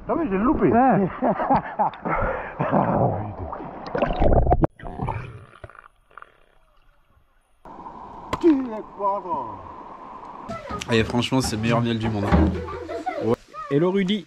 Ah oui, j'ai loupé. Et franchement, c'est le meilleur miel du monde. Ouais. Hello Rudy.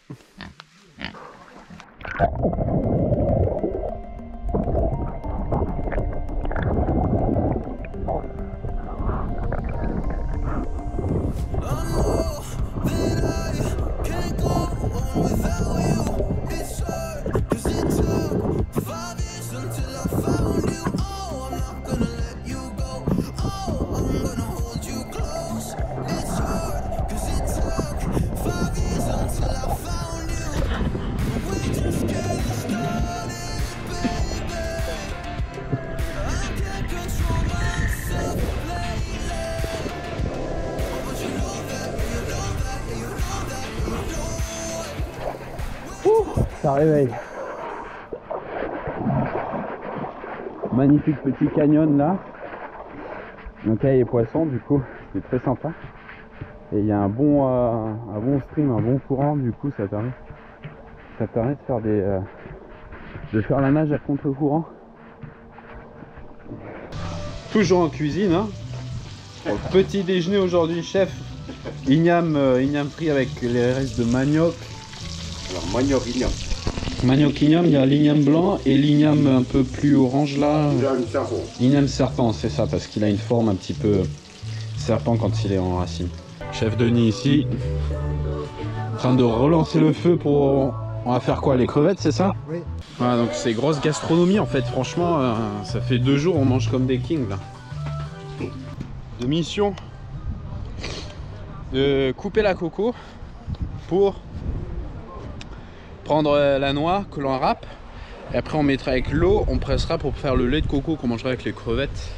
Ça réveille. Magnifique petit canyon là. Donc là il y a les poissons, du coup c'est très sympa. Et il y a un bon stream, un bon courant, du coup ça permet de faire de faire la nage à contre-courant. Toujours en cuisine, hein. Bon, petit déjeuner aujourd'hui, chef. Igname frit avec les restes de manioc. Alors, manioc, igname. Manioc igname, il y a l'igname blanc et l'igname un peu plus orange là. Igname serpent. Igname serpent, c'est ça, parce qu'il a une forme un petit peu serpent quand il est en racine. Chef Denis ici, en train de relancer le feu pour... On va faire quoi, les crevettes, c'est ça? Oui. Voilà, donc c'est grosse gastronomie en fait, franchement, ça fait 2 jours on mange comme des kings là. De mission de couper la coco pour prendre la noix que l'on râpe et après on mettra avec l'eau, on pressera pour faire le lait de coco qu'on mangera avec les crevettes.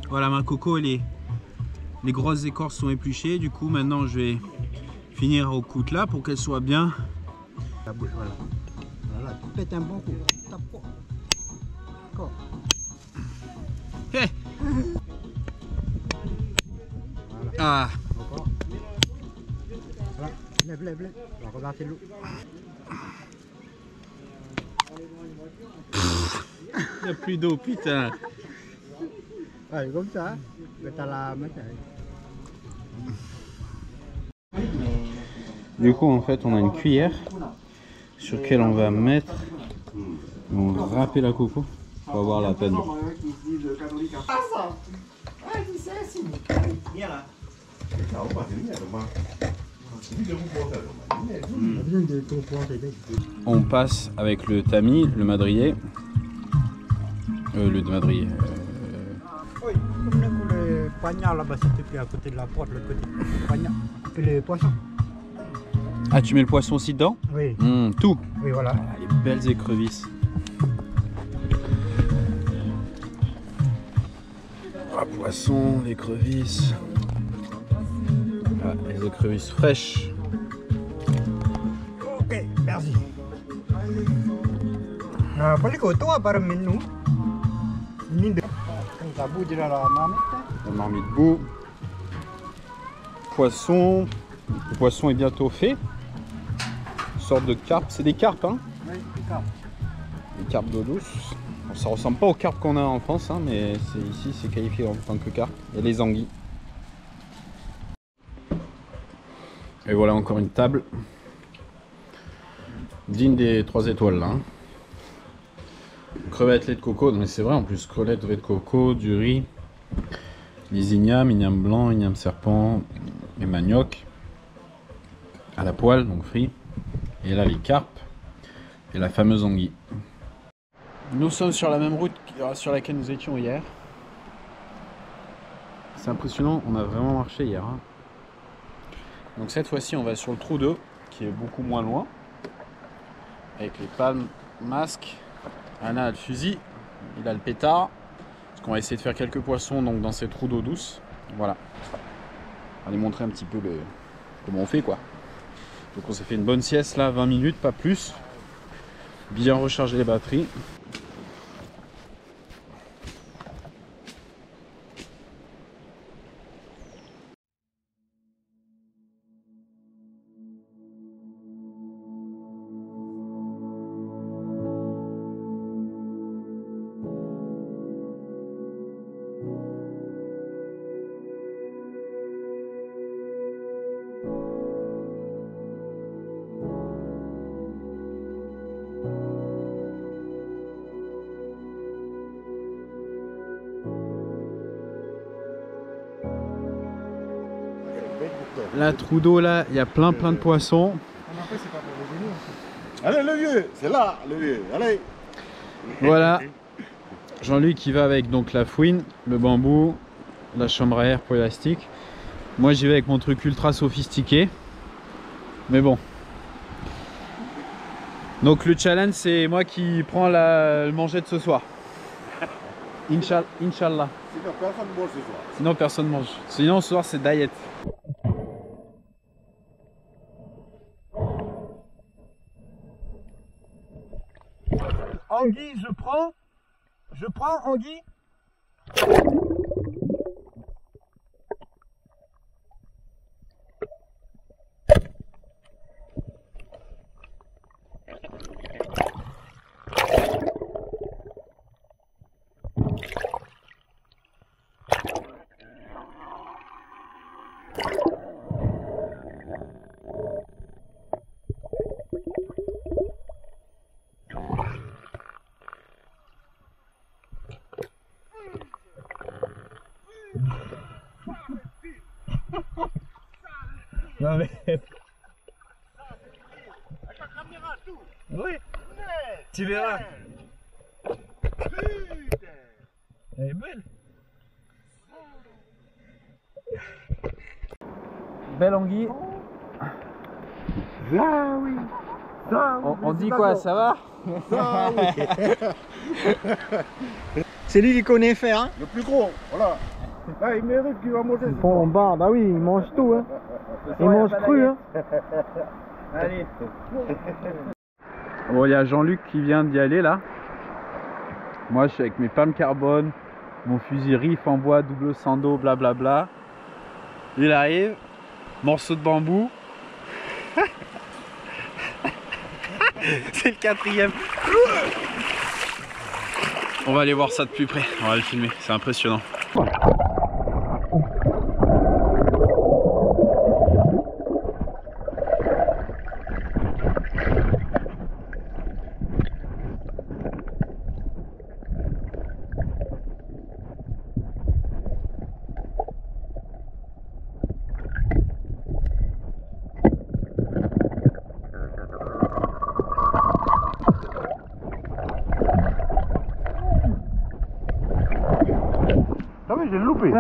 Voilà, ma coco, les grosses écorces sont épluchées, du coup maintenant je vais finir au coutelas pour qu'elle soit bien. La bouche, voilà. Voilà, tu pètes un bon coup. D'accord. Hey. Voilà. Ah. Encore. Voilà. Lève. On va reverser l'eau. Il n'y a plus d'eau, putain. Ouais, comme ça. T'as la mettre. Du coup, en fait, on a une cuillère sur laquelle on va mettre, on va râper la coco pour avoir la peine. On passe avec le tamis, le madrier, Oui, comme les poignards là-bas, c'était à côté de la porte, l'autre côté. Les poignards. Et les poissons. Ah, tu mets le poisson aussi dedans? Oui. Tout. Oui, voilà. Ah, les belles écrevisses. Ah, poisson, l'écrevisse. Ah, les écrevisses fraîches. Ok, merci. Nah, balik ko ito para menu. Ini kan tabu di la marmite. La marmite bout. Poisson. Le poisson est bientôt fait. Une sorte de carpe. C'est des carpes, hein? Oui, des carpes. Des carpes d'eau douce. Bon, ça ressemble pas aux carpes qu'on a en France, hein, mais ici c'est qualifié en tant que carpe. Il y a les anguilles. Et voilà encore une table digne des 3 étoiles là. Hein. Crevettes, lait de coco, mais c'est vrai en plus, crevettes, lait de coco, du riz, les ignames, igname blanc, igname serpent et manioc à la poêle, donc frit. Et là les carpes et la fameuse anguille. Nous sommes sur la même route sur laquelle nous étions hier. C'est impressionnant, on a vraiment marché hier. Hein. Donc cette fois-ci on va sur le trou d'eau qui est beaucoup moins loin. Avec les palmes, masques. Anna a le fusil, il a le pétard. Parce qu'on va essayer de faire quelques poissons donc, dans ces trous d'eau douce. Voilà. On va aller montrer un petit peu comment on fait quoi. Donc on s'est fait une bonne sieste là, 20 minutes, pas plus. Bien recharger les batteries. La trou d'eau là, il y a plein de poissons. Allez le vieux, c'est là le vieux, allez. Voilà. Jean-Luc qui va avec donc la fouine, le bambou, la chambre à air pour élastique. Moi j'y vais avec mon truc ultra sophistiqué. Mais bon. Donc le challenge c'est moi qui prends le manger de ce soir. Inch'Allah. Sinon personne ne mange ce soir. Sinon personne mange. Sinon ce soir c'est diet. Anguille, je prends anguille. Non mais... Oui. Tu verras. Elle est belle. Belle anguille. Ah oui. On dit quoi, ça va? Ça oui. C'est lui qui connaît faire, hein. Le plus gros, voilà. Ah, il mérite qu'il va manger ce soir. Bon, bar, bah oui, il mange tout, hein. Il mange cru, hein. Allez. Bon, il y a Jean-Luc qui vient d'y aller là. Moi je suis avec mes palmes carbone, mon fusil riff en bois, double sando, blablabla. Il arrive, morceau de bambou. C'est le 4e. On va aller voir ça de plus près, on va le filmer, c'est impressionnant. T'as vu, j'ai loupé.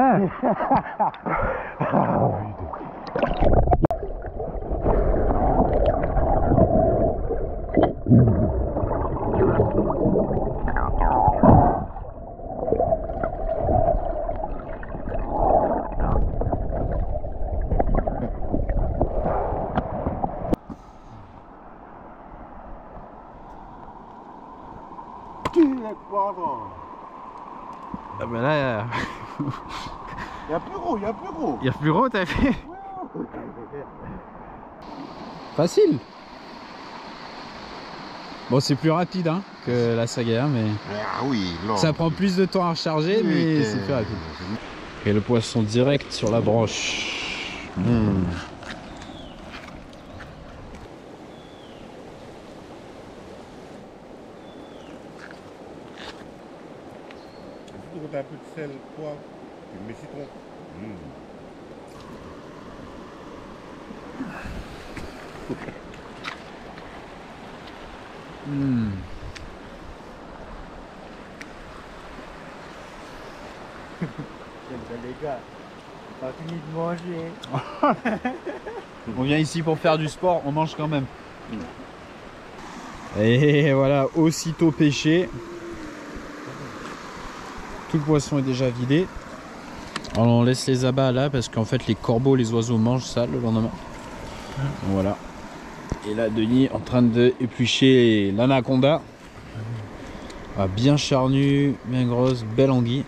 Ah ben là, Il y a plus gros, il y a plus gros. il y a plus gros, t'as fait. Facile. Bon, c'est plus rapide hein, que la saga, mais Ah oui, non. ça prend plus de temps à recharger, mais c'est plus rapide. Et le poisson direct sur la branche. Surtout quand t'as un peu de sel, poivre, tu mets citron. Les gars, pas fini de manger. On vient ici pour faire du sport, on mange quand même. Et voilà, aussitôt pêché. Tout le poisson est déjà vidé. Alors on laisse les abats là parce qu'en fait les corbeaux, les oiseaux mangent ça le lendemain. Voilà. Et là, Denis en train de éplucher l'anaconda. Ah, bien charnue, bien grosse, belle anguille.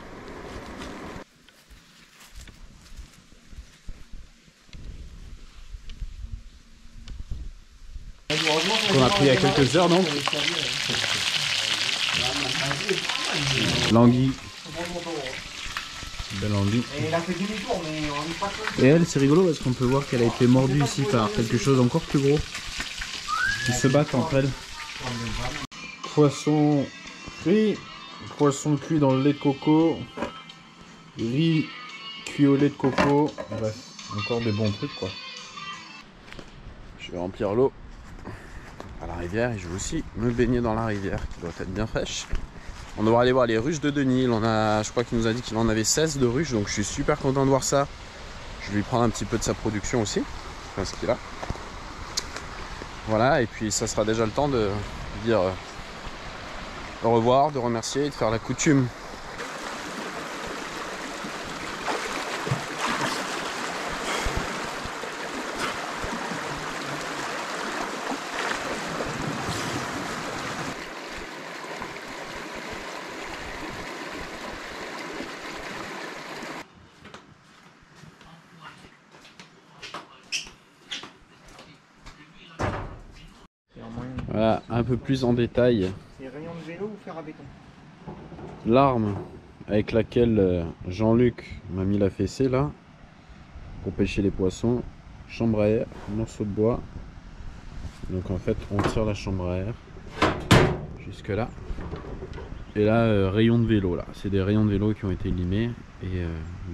Qu'on a pris il y a quelques heures, donc. L'anguille. Belle anguille. Et elle, c'est rigolo parce qu'on peut voir qu'elle a été mordue ici par quelque chose encore plus gros. Ils se battent entre elles. Poisson frit, poisson cuit dans le lait de coco, riz cuit au lait de coco. Bref, encore des bons trucs quoi. Je vais remplir l'eau à la rivière et je vais aussi me baigner dans la rivière qui doit être bien fraîche. On devra aller voir les ruches de Denis. Je crois qu'il nous a dit qu'il en avait 16 de ruches, donc je suis super content de voir ça. Je vais lui prendre un petit peu de sa production aussi, enfin ce qu'il a. Voilà, et puis ça sera déjà le temps de dire au revoir, de remercier et de faire la coutume. Voilà, un peu plus en détail. C'est rayon de vélo ou fer à béton? L'arme avec laquelle Jean-Luc m'a mis la fessée là pour pêcher les poissons. Chambre à air, morceau de bois. Donc en fait on tire la chambre à air jusque là. Et là rayon de vélo là. C'est des rayons de vélo qui ont été limés. Et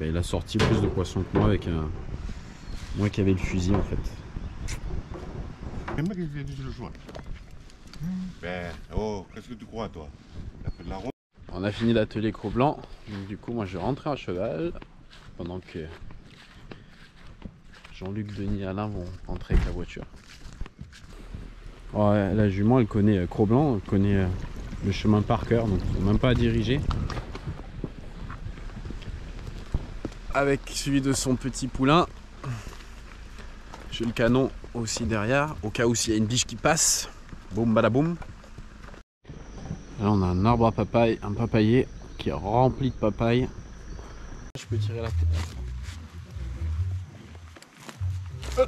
il a sorti plus de poissons que moi avec moi qui avait le fusil en fait. Ben, oh, qu'est-ce que tu crois toi? T'as fait de la ronde? On a fini l'atelier Cro-Blanc, donc du coup moi je rentrais à cheval pendant que Jean-Luc, Denis et Alain vont rentrer avec la voiture. Ouais, la jument elle connaît Cro-Blanc, elle connaît le chemin par cœur, donc il ne faut même pas à diriger. Avec celui de son petit poulain. J'ai le canon aussi derrière, au cas où s'il y a une biche qui passe. Boum badaboum. Là on a un arbre à papaye, un papayer qui est rempli de papaye. Je peux tirer la tête.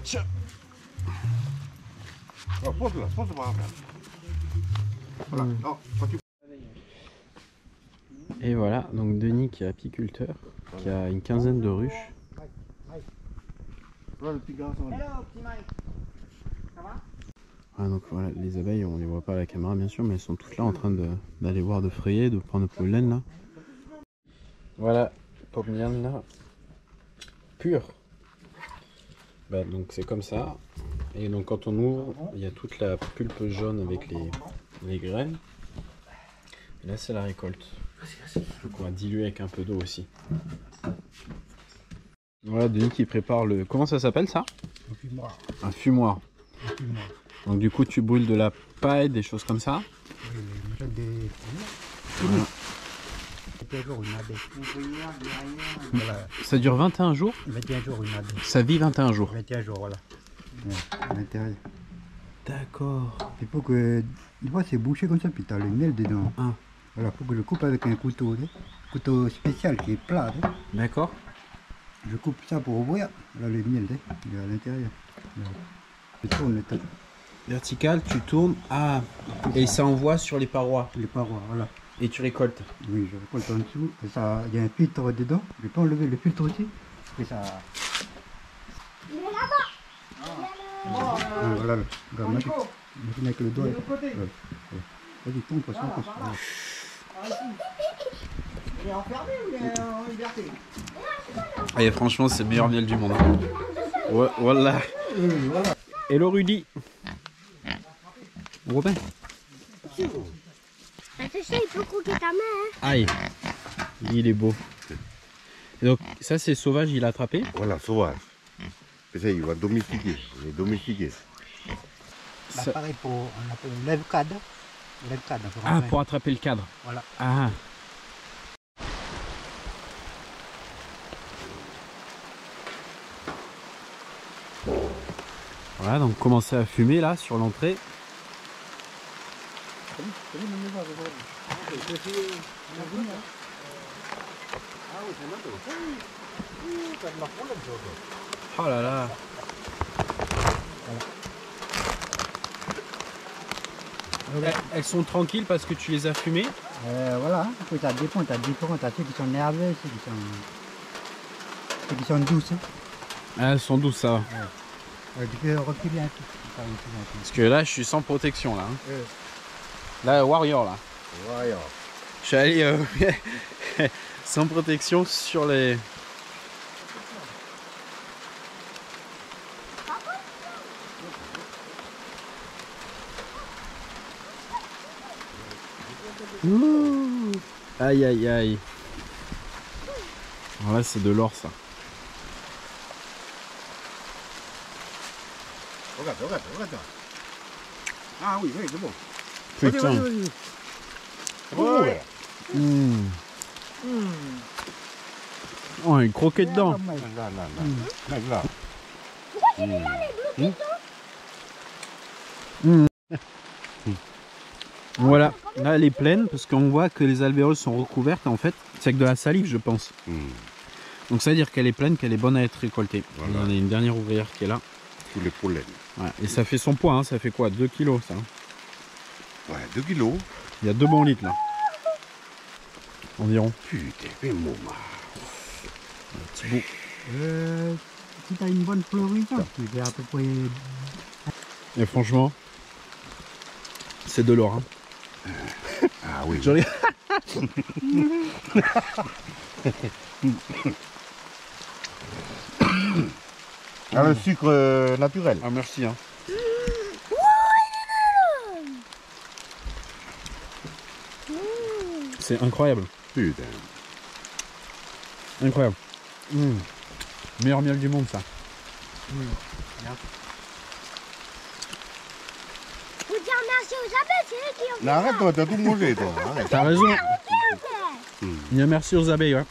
Tiens. Oh, pose-la, pose-la par là. Voilà, non, quand tu... Et voilà, donc Denis qui est apiculteur, qui a une quinzaine de ruches. Voilà le petit garçon. Hello, petit Mike. Ça va? Ah, donc voilà, les abeilles, on les voit pas à la caméra bien sûr, mais elles sont toutes là en train d'aller voir, de frayer, de prendre le pollen là. Voilà, pomian là, pur. Bah, donc c'est comme ça. Et donc quand on ouvre, il y a toute la pulpe jaune avec les graines. Et là c'est la récolte. Donc on va diluer avec un peu d'eau aussi. Voilà, Denis qui prépare le... Comment ça s'appelle ça? Un fumoir. Un fumoir. Un fumoir. Donc du coup tu brûles de la paille, des choses comme ça. Voilà. Ça dure 21 jours? 21 jours une abeille. Ça vit 21 jours. 21 jours, voilà. Ouais, à l'intérieur. D'accord. Il faut que... Une fois c'est bouché comme ça, puis tu as le miel dedans. Ah. Voilà, il faut que je coupe avec un couteau. Couteau spécial qui est plat. D'accord. Je coupe ça pour ouvrir. Là, le miel, il est à l'intérieur. Je tourne le temps. Vertical, tu tournes. Ah. Et ça envoie sur les parois. Les parois, voilà. Et tu récoltes. Oui, je récolte en dessous. Et ça, il y a un filtre dedans. Je peux enlever le filtre aussi. Et ça... Il est là-bas. Voilà, regarde, machine avec le doigt. Vas-y, tombe, poisson, poisson. Il est enfermé ou il est en liberté? Et franchement, c'est le meilleur miel du monde. Ouais, voilà. Hello Rudy. Robin. Attention, il peut croquer ta main. Aïe. Il est beau. Et donc, ça, c'est sauvage, il a attrapé. Voilà, sauvage. Et ça, il va domestiquer. Il est domestiqué. Bah, pareil pour, on appelle lève-cadre. Lève-cadre. Ah, pour attraper le cadre. Voilà. Ah. Voilà, donc commencer à fumer là sur l'entrée. Oh là là. Elles sont tranquilles parce que tu les as fumées. Voilà, ça dépend, t'as ceux qui sont nerveux, ceux qui sont douces. Hein. Ah, elles sont douces, ça va. Tu peux reculer un peu. Parce que là, je suis sans protection là. Hein. Là, warrior là. Warrior. Je suis allé sans protection sur les. Ouh. Aïe aïe aïe. Alors là, c'est de l'or ça. Regarde. Ah oui, c'est bon. Putain. Ouais. Oh, il croquait dedans. Là. Voilà, là elle est pleine parce qu'on voit que les alvéoles sont recouvertes en fait. C'est avec de la salive je pense. Donc ça veut dire qu'elle est pleine, qu'elle est bonne à être récoltée. Voilà. On a une dernière ouvrière qui est là. Tous les pollens. Ouais, et ça fait son poids, hein. Ça fait quoi, 2 kilos ça? Ouais, 2 kilos. Il y a 2 bons litres là. Environ. Putain, fais mon Petit bout. Si t'as une bonne floraison, tu fais à peu près. Et franchement, c'est de l'or. Hein. Ah oui. Joli. Ah, le sucre naturel. Ah merci. Hein. C'est incroyable. Putain. Incroyable. Meilleur miel du monde ça. Faut dire merci aux abeilles, c'est eux qui ont fait Non, arrête toi, t'as tout mangé toi. Arrête. T'as raison. ça. Il y a merci aux abeilles. Ouais.